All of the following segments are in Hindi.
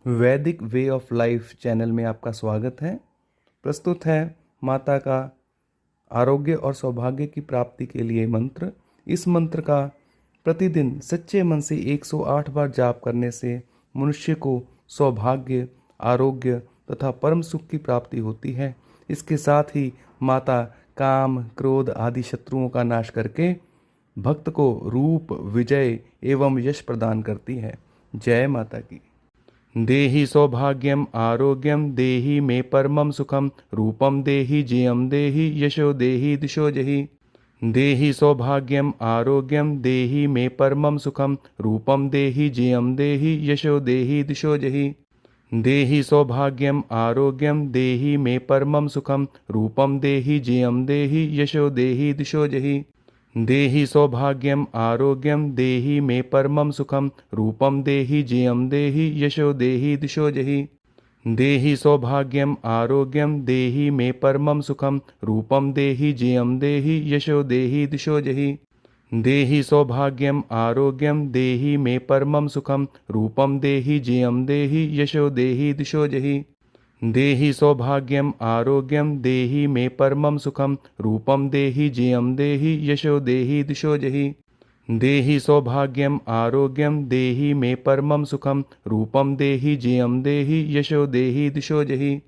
वैदिक वे ऑफ लाइफ चैनल में आपका स्वागत है। प्रस्तुत है माता का आरोग्य और सौभाग्य की प्राप्ति के लिए मंत्र। इस मंत्र का प्रतिदिन सच्चे मन से 108 बार जाप करने से मनुष्य को सौभाग्य, आरोग्य तथा परम सुख की प्राप्ति होती है। इसके साथ ही माता काम, क्रोध आदि शत्रुओं का नाश करके भक्त को रूप, विजय एवं यश प्रदान करती है। जय माता की। देहि सौभाग्यम आरोग्यम देहि मे परमं सुखम रूपम देहि जयम देहि यशो देहि दिशो जहि। देहि सौभाग्यम आरोग्यम देहि मे परमं सुखम रूपम देहि जयम देहि यशो देहि दिशो जहि। देहि सौभाग्यम आरोग्यम देहि मे परमं सुखम रूपम देहि जयम देहि यशो देहि दिशो जहि। देहि सौभाग्यम आरोग्यम देहि मे परमं सुखम रूपम देहि जयम देहि यशो देहि दिशो जहि। देहि सौभाग्यम आरोग्यम देहि मे परमं सुखम रूपम देहि जयम देहि यशो देहि दिशो जहि। देहि सौभाग्यम आरोग्यम देहि मे परमं सुखम रूपम देहि जयम देहि यशो देहि दिशो जहि। देहि सौभाग्यम आरोग्यम देहि मे परमं सुखम रूपम देहि जयम देहि यशो देहि दिशो जहि। देहि सौभाग्यम आरोग्यम देहि मे परमं सुखम रूपम देहि जयम देहि यशो देहि दिशो जहि।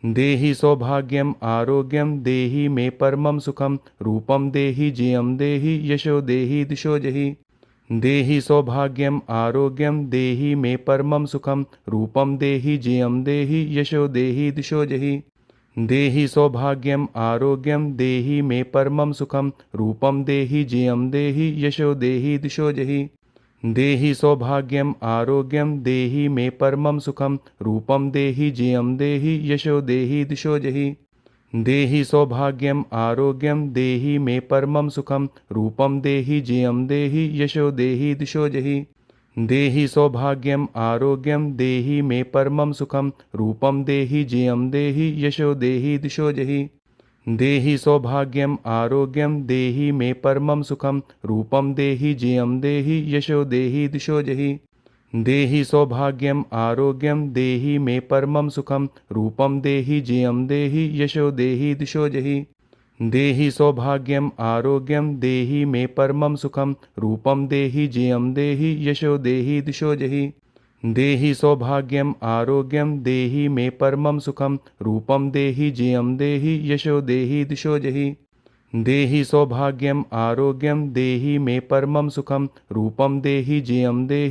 देहि सौभाग्यम आरोग्यम देहि मे परमं सुखम रूपम देहि जयम देहि यशो देहि दिशो जहि। देहि सौभाग्यम आरोग्यम देहि मे परमं सुखम रूपम देहि जयम देहि यशो देहि दिशो जहि। देहि सौभाग्यम आरोग्यम देहि मे परमं सुखम रूपम देहि जयम देहि यशो देहि दिशो जहि। देहि सौभाग्यम आरोग्यम देहि मे परमं सुखम रूपम देहि जयम देहि यशो देहि दिशो जहि। देहि सौभाग्यम आरोग्यम देहि मे परमं सुखम रूपम देहि जयम देहि यशो देहि दिशो जहि। देहि सौभाग्यम आरोग्यम देहि मे परमं सुखम रूपम देहि जयम देहि यशो देहि दिशो जहि। देहि सौभाग्यम आरोग्यम देहि मे परमं सुखम रूपम देहि जयम देहि यशो देहि दिशो जहि। देहि सौभाग्यम आरोग्यम देहि मे परमं सुखम रूपम देहि जयम देहि यशो देहि दिशो जहि। देहि सौभाग्यम आरोग्यम देहि मे परमं सुखम रूपम देहि जयम देहि यशो देहि दिशो जहि। देहि सौभाग्यम आरोग्यम देहि मे परमं सुखम रूपम देहि जयम देहि यशो देहि दिशो जहि। देहि सौभाग्यम आरोग्यम देहि मे परमं सुखम रूपम देहि जयम देहि यशो देहि दिशो जहि। देहि सौभाग्यम आरोग्यम देहि मे परमं सुखम रूपम देहि जयम देहि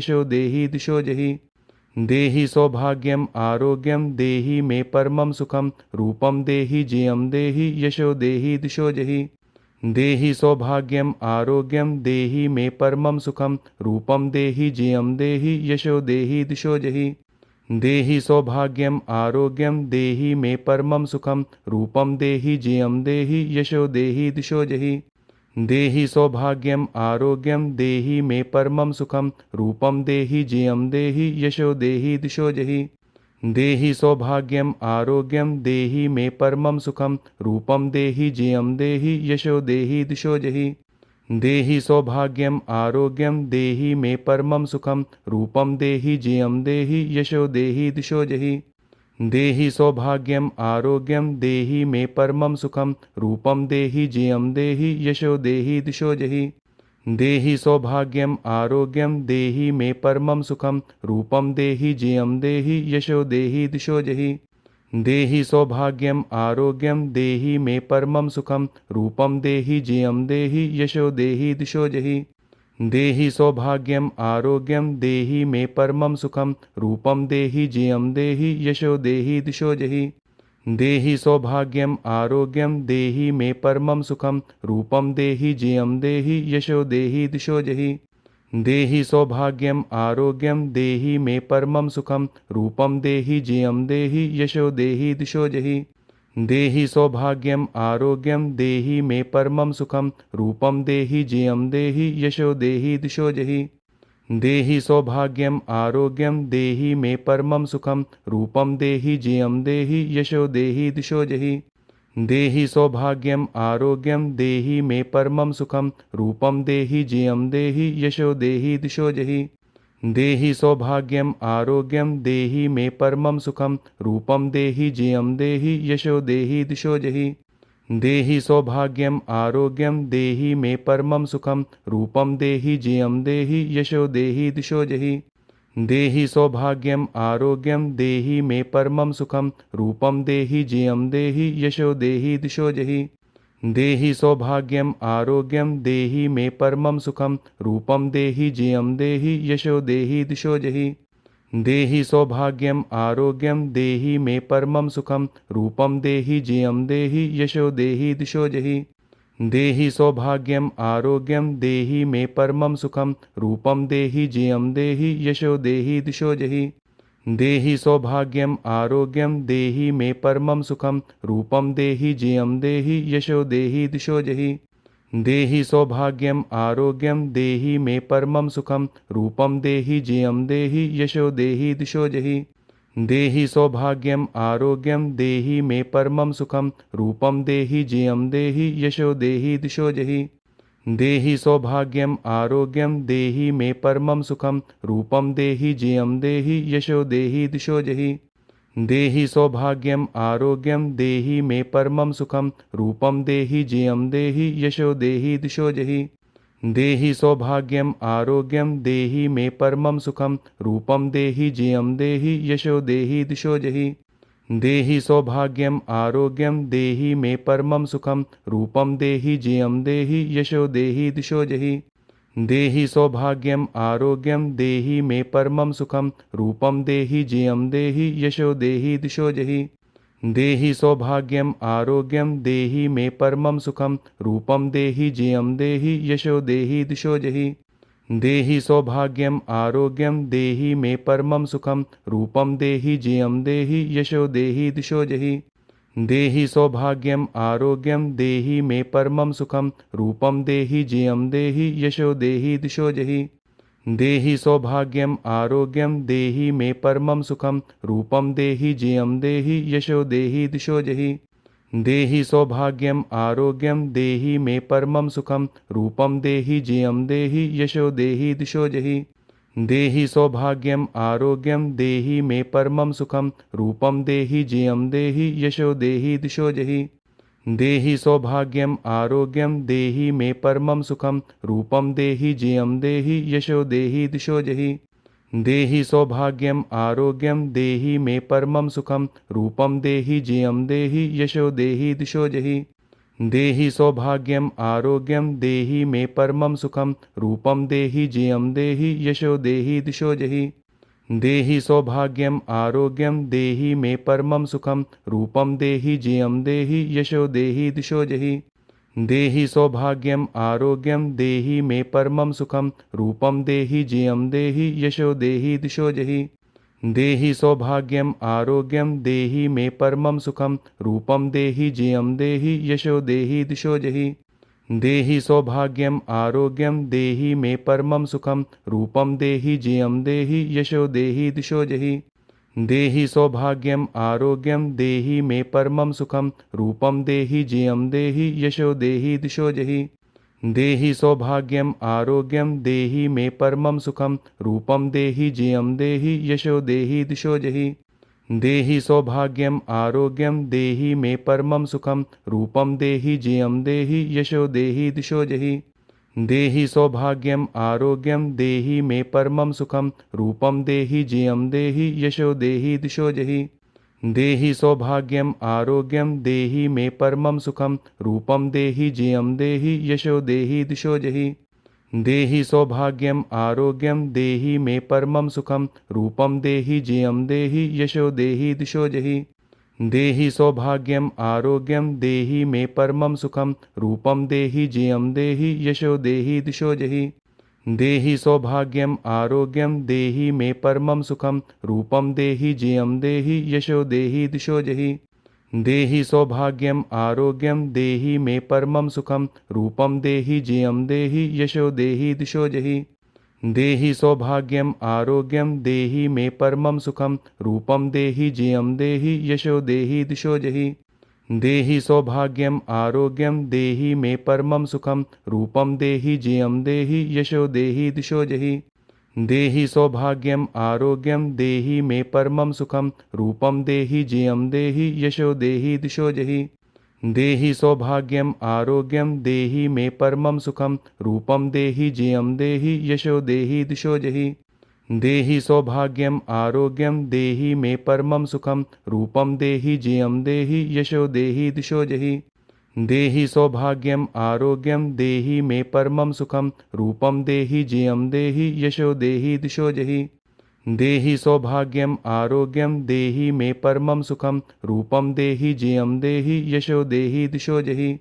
यशो देहि दिशो जहि। देहि सौभाग्यम आरोग्यम देहि मे परमं सुखम रूपम देहि जयम देहि यशो देहि दिशो जहि। देहि सौभाग्यम आरोग्यम देहि मे परमं सुखम रूपम देहि जयम देहि यशो देहि दिशो जहि। देहि सौभाग्यम आरोग्यम देहि मे परमं सुखम रूपम देहि जयम देहि यशो देहि दिशो जहि। देहि सौभाग्यम आरोग्यम देहि मे परमं सुखम रूपम देहि जयम देहि यशो देहि दिशो जहि। देहि सौभाग्यम आरोग्यम देहि मे परमं सुखम रूपम देहि जयम देहि यशो देहि दिशो जहि। देहि सौभाग्यम आरोग्यम देहि मे परमं सुखम रूपम देहि जयम देहि यशो देहि दिशो जहि। देहि सौभाग्यम आरोग्यम देहि मे परमं सुखम रूपम देहि जयम देहि यशो देहि दिशो जहि। देहि सौभाग्यम आरोग्यम देहि मे परमं सुखम रूपम देहि जयम देहि यशो देहि दिशो जहि। देहि सौभाग्यम आरोग्यम देहि मे परमं सुखम रूपम देहि जयम देहि यशो देहि दिशो जहि। देहि सौभाग्यम आरोग्यम देहि मे परमं सुखम रूपम देहि जयम देहि यशो देहि दिशो जहि। देहि सौभाग्यम आरोग्यम देहि मे परमं सुखम रूपम देहि जयम देहि यशो देहि दिशो जहि। देहि सौभाग्यम आरोग्यम देहि मे परमं सुखम रूपम देहि जयम देहि यशो देहि दिशो जहि। देहि सौभाग्यम आरोग्यम देहि मे परमं सुखम रूपम देहि जयम देहि यशो देहि दिशो जहि। देहि सौभाग्यम आरोग्यम देहि मे परमं सुखम रूपम देहि जयम देहि यशो देहि दिशो जहि। देहि सौभाग्यम आरोग्यम देहि मे परमं सुखम रूपम देहि जयम देहि यशो देहि दिशो जहि। देहि सौभाग्यम आरोग्यम देहि मे परमं सुखम रूपम देहि जयम देहि यशो देहि दिशो जहि। देहि सौभाग्यम आरोग्यम देहि मे परमं सुखम रूपम देहि जयम देहि यशो देहि दिशो जहि। देहि सौभाग्यम आरोग्यम देहि मे परमं सुखम रूपम देहि जयम देहि यशो देहि दिशो जहि। देहि सौभाग्यम आरोग्यम देहि मे परमं सुखम रूपम देहि जयम देहि यशो देहि दिशो जहि। देहि सौभाग्यम आरोग्यम देहि मे परमं सुखम रूपम देहि जयम देहि यशो देहि दिशो जहि। देहि सौभाग्यम आरोग्यम देहि मे परमं सुखम रूपम देहि जयम देहि यशो देहि दिशो जहि। देहि सौभाग्यम आरोग्यम देहि मे परमं सुखम रूपम देहि जयम देहि यशो देहि दिशो जहि। देहि सौभाग्यम आरोग्यम देहि मे परमं सुखम रूपम देहि जयम देहि यशो देहि दिशो जहि। देहि सौभाग्यम आरोग्यम देहि मे परमं सुखम रूपम देहि जयम देहि यशो देहि दिशो जहि। देहि सौभाग्यम आरोग्यम देहि मे परमं सुखम रूपम देहि जयम देहि यशो देहि दिशो जहि। देहि सौभाग्यम आरोग्यम देहि मे परमं सुखम रूपम देहि जयम देहि यशो देहि दिशो जहि। देहि सौभाग्यम आरोग्यम देहि मे परमं सुखम रूपम देहि जयम देहि यशो देहि दिशो जहि। देहि सौभाग्यम आरोग्यम देहि मे परमं सुखम रूपम देहि जयम देहि यशो देहि दिशो जहि। देहि सौभाग्यम आरोग्यम देहि मे परमं सुखम रूपम देहि जयम देहि यशो देहि दिशो जहि। देहि सौभाग्यम आरोग्यम देहि मे परमं सुखम रूपम देहि जयम देहि यशो देहि दिशो जहि। देहि सौभाग्यम आरोग्यम देहि मे परमं सुखम रूपम देहि जयम देहि यशो देहि दिशो जहि। देहि सौभाग्यम आरोग्यम देहि मे परमं सुखम रूपम देहि जयम देहि यशो देहि दिशो जहि। देहि सौभाग्यम आरोग्यम देहि मे परमं सुखम रूपम देहि जयम देहि यशो देहि दिशो जहि। देहि सौभाग्यम आरोग्यम देहि मे परमं सुखम रूपम देहि जयम देहि यशो देहि दिशो जहि। देहि सौभाग्यम आरोग्यम देहि मे परमं सुखम रूपम देहि जयम देहि यशो देहि दिशो जहि। देहि सौभाग्यम आरोग्यम देहि मे परमं सुखम रूपम देहि जयम देहि यशो देहि दिशो जहि। देहि सौभाग्यम आरोग्यम देहि मे परमं सुखम रूपम देहि जयम देहि यशो देहि दिशो जहि। देहि सौभाग्यम आरोग्यम देहि मे परमं सुखम रूपम देहि जयम देहि यशो देहि दिशो जहि। देहि सौभाग्यम आरोग्यम देहि मे परमं सुखम रूपम देहि जयम देहि यशो देहि दिशो जहि। देहि सौभाग्यम आरोग्यम देहि मे परमं सुखम रूपम देहि जयम देहि यशो देहि दिशो जहि। देहि सौभाग्यम आरोग्यम देहि मे परमं सुखम रूपम देहि जयम देहि यशो देहि दिशो जहि। देहि सौभाग्यम आरोग्यम देहि मे परमं सुखम रूपम देहि जयम देहि यशो देहि दिशो जहि। देहि सौभाग्यम आरोग्यम देहि मे परमं सुखम रूपम देहि जयम देहि यशो देहि दिशो जहि। देहि सौभाग्यम आरोग्यम देहि मे परमं सुखम रूपम देहि जयम देहि यशो देहि दिशो जहि। देहि सौभाग्यम आरोग्यम देहि मे परमं सुखम रूपम देहि जयम देहि यशो देहि दिशो जहि। देहि सौभाग्यम आरोग्यम देहि मे परमं सुखम रूपम देहि जयम देहि यशो देहि दिशो जहि। देहि सौभाग्यम आरोग्यम देहि मे परमं सुखम रूपम देहि जयम देहि यशो देहि दिशो जहि। देहि सौभाग्यम आरोग्यम देहि मे परमं सुखम रूपम देहि जयम देहि यशो देहि दिशो जहि। देहि सौभाग्यम आरोग्यम देहि मे परमं सुखम रूपम देहि जयम देहि यशो देहि दिशो जहि। देहि सौभाग्यम आरोग्यम देहि मे परमं सुखम रूपम देहि जयम देहि यशो देहि दिशो जहि। देहि सौभाग्यम आरोग्यम देहि मे परमं सुखम रूपम देहि जयम देहि यशो देहि दिशो जहि। देहि सौभाग्यम आरोग्यम देहि मे परमं सुखम रूपम देहि जयम देहि यशो देहि दिशो जहि। देहि सौभाग्यम आरोग्यम देहि मे परमं सुखम रूपम देहि जयम देहि यशो देहि दिशो जहि। देहि सौभाग्यम आरोग्यम देहि मे परमं सुखम रूपम देहि जयम देहि यशो देहि दिशो जहि। देहि सौभाग्यम आरोग्यम देहि मे परमं सुखम रूपम देहि जयम देहि यशो देहि दिशो जहि। देहि सौभाग्यम आरोग्यम देहि मे परमं सुखम रूपम देहि जयम देहि यशो देहि दिशो जहि। देहि सौभाग्यम आरोग्यम देहि मे परमं सुखम रूपम देहि जयम देहि यशो देहि दिशो जहि।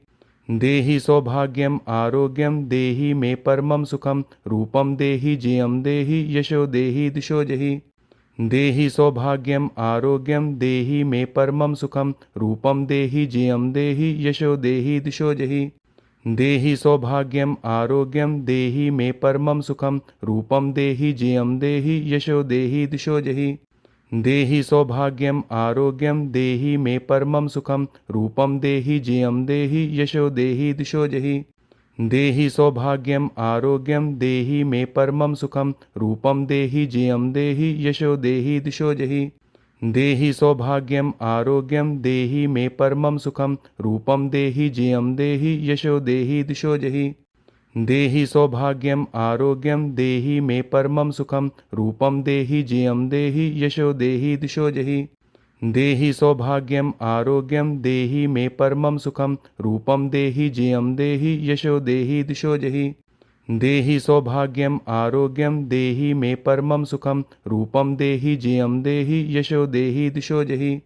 देहि सौभाग्यम आरोग्यम देहि मे परमं सुखम रूपम देहि जयम देहि यशो देहि दिशो जहि। देहि सौभाग्यम आरोग्यम देहि मे परमं सुखम रूपम देहि जयम देहि यशो देहि दिशो जहि। देहि सौभाग्यम आरोग्यम देहि मे परमं सुखम रूपम देहि जयम देहि यशो देहि दिशो जहि। देहि सौभाग्यम आरोग्यम देहि मे परमं सुखम रूपम देहि जयम देहि यशो देहि दिशो जहि। देहि सौभाग्यम आरोग्यम देहि मे परमं सुखम रूपम देहि जयम देहि यशो देहि दिशो जहि। देहि सौभाग्यम आरोग्यम देहि मे परमं सुखम रूपम देहि जयम देहि यशो देहि दिशो जहि। देहि सौभाग्यम आरोग्यम देहि मे परमं सुखम रूपम देहि जयम देहि यशो देहि दिशो जहि। देहि सौभाग्यम आरोग्यम देहि मे परमं सुखम रूपम देहि जयम देहि यशो देहि दिशो जहि। देहि सौभाग्यम आरोग्यम देहि मे परमं सुखम रूपम देहि जयम देहि यशो देहि दिशो जहि।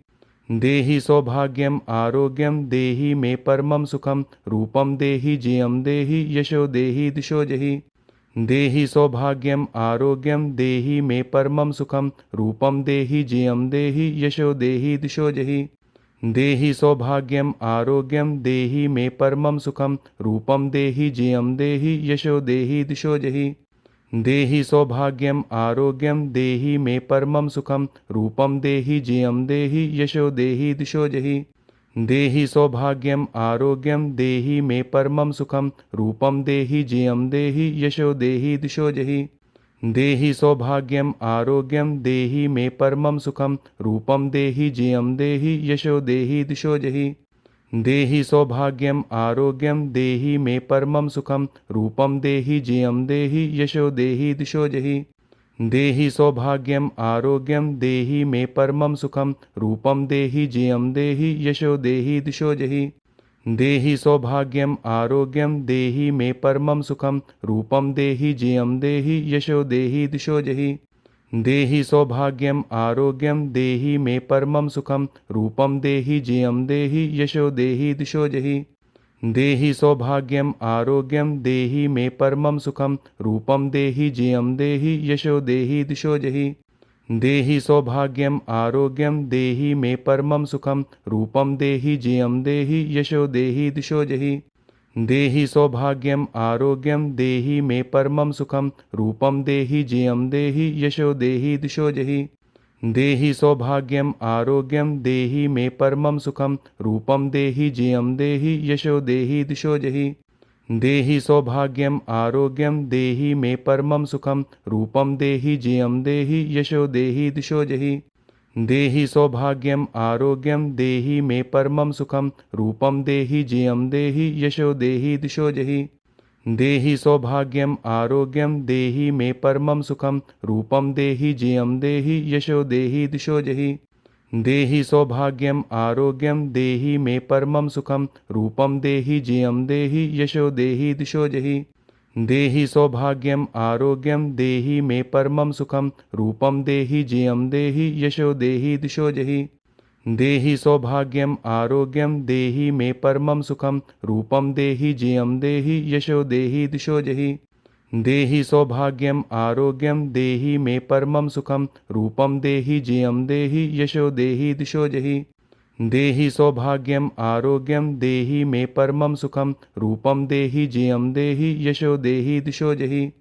देहि सौभाग्यम आरोग्यम देहि मे परमं सुखम रूपम देहि जयम देहि यशो देहि दिशो जहि। देहि सौभाग्यम आरोग्यम देहि मे परमं सुखम रूपम देहि जयम देहि यशो देहि दिशो जहि। देहि सौभाग्यम आरोग्यम देहि मे परमं सुखम रूपम देहि जयम देहि यशो देहि दिशो जहि। देहि सौभाग्यम आरोग्यम देहि मे परमं सुखम रूपम देहि जयम देहि यशो देहि दिशो जहि। देहि सौभाग्यम आरोग्यम देहि मे परमं सुखम रूपम देहि जयम देहि यशो देहि दिशो जहि। देहि सौभाग्यम आरोग्यम देहि मे परमं सुखम रूपम देहि जयम देहि यशो देहि दिशो जहि। देहि सौभाग्यम आरोग्यम देहि मे परमं सुखम रूपम देहि जयम देहि यशो देहि दिशो जहि। देहि सौभाग्यम आरोग्यम देहि मे परमं सुखम रूपम देहि जयम देहि यशो देहि दिशो जहि। देहि सौभाग्यम आरोग्यम देहि मे परमं सुखम रूपम देहि जयम देहि यशो देहि दिशो जहि। देहि सौभाग्यम आरोग्यम देहि मे परमं सुखम रूपम देहि जयम देहि यशो देहि दिशो जहि। देहि सौभाग्यम आरोग्यम देहि मे परमं सुखम रूपम देहि जयम देहि यशो देहि दिशो जहि। देहि सौभाग्यम आरोग्यम देहि मे परमं सुखम रूपम देहि जयम देहि यशो देहि दिशो जहि। देहि सौभाग्यम आरोग्यम देहि मे परमं सुखम रूपम देहि जयम देहि यशो देहि दिशो जहि। देहि सौभाग्यम आरोग्यम देहि मे परमं सुखम रूपम देहि जयम देहि यशो देहि दिशो जहि। देहि सौभाग्यम आरोग्यम देहि मे परमं सुखम रूपम देहि जयम देहि यशो देहि दिशो जहि। देहि सौभाग्यम आरोग्यम देहि मे परमं सुखम रूपम देहि जयम देहि यशो देहि दिशो जहि। देहि सौभाग्यम आरोग्यम देहि मे परमं सुखम रूपम देहि जयम देहि यशो देहि दिशो जहि। देहि सौभाग्यम आरोग्यम देहि मे परमं सुखम रूपम देहि जयम देहि यशो देहि दिशो जहि। देहि सौभाग्यम आरोग्यम देहि मे परमं सुखम रूपम देहि जयम देहि यशो देहि दिशो जहि। देहि सौभाग्यम आरोग्यम देहि मे परमं सुखम रूपम देहि जयम देहि यशो देहि दिशो जहि। देहि सौभाग्यम आरोग्यम देहि मे परमं सुखम रूपम देहि जयम देहि यशो देहि दिशो जहि। देहि सौभाग्यम आरोग्यम देहि मे परमं सुखम रूपम देहि जयम देहि यशो देहि दिशो जहि।